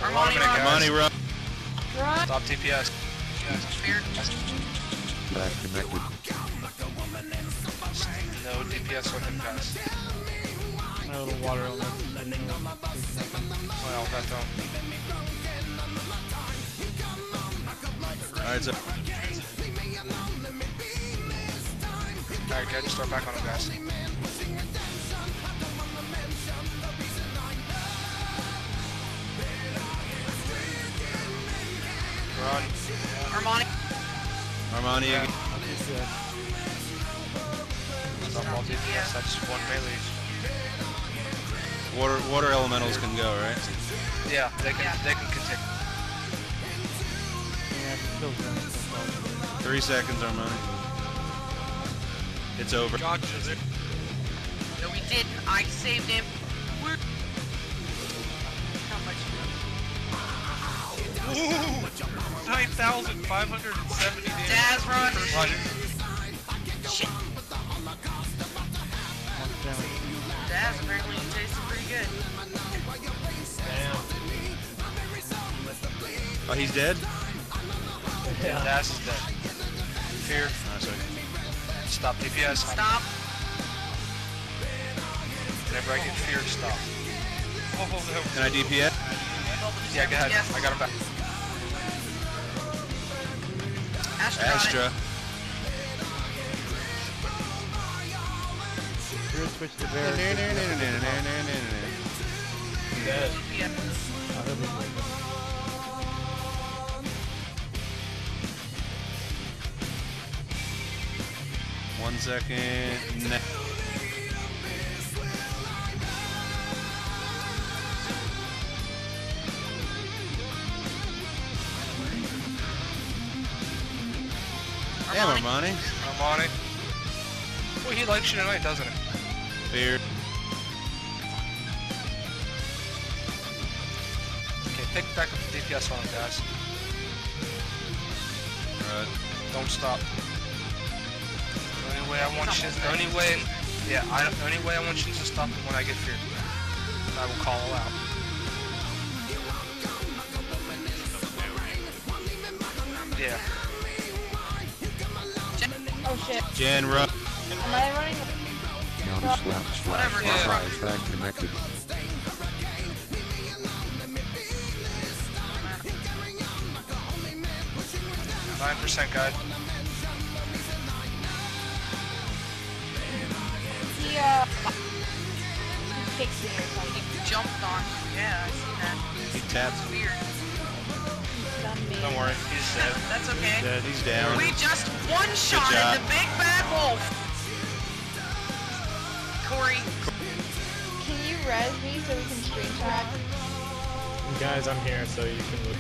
Armani, run. Stop TPS. Back connected. No DPS or pass. My little water element. Well, that don't. Alright, so. Alright, good. Start back on him, guys. Run. Armani Yeah. again. Stop all DPS. That's one melee. Water elementals can go, right? Yeah, they can continue. Yeah, still going. 3 seconds, Armani. It's over. No, we didn't. I saved him. How much? 9,570 damage. Daz, run. Shit. Daz, apparently you tasted pretty good. Oh, he's dead? Yeah, Daz is dead. Fear. Oh, sorry. Stop DPS. Stop. Whenever I get feared, stop. Can I DPS? Yeah, go ahead. Yes. I got him back. Astra. We're switch to bear. Dead. One second. Damn, Armani. Armani. Well, he likes you tonight, doesn't he? Fear. Okay, pick back up the DPS on him, guys. Right. Don't stop. The only way I want you to stop it when I get feared. I will call out. Yeah. Oh shit. Jen, run. Am I running? Counter slap Whatever, slash yeah. R5 back connected. 9% guide. He kicked me or something. He jumped on. Yeah, I see that. He taps. It's weird. Stunned me. Don't worry, he's dead. That's okay. Dead. He's down. We just one-shotted job. the big bad wolf. Corey. Can you res me so we can screenshot? Guys, I'm here, so you can look.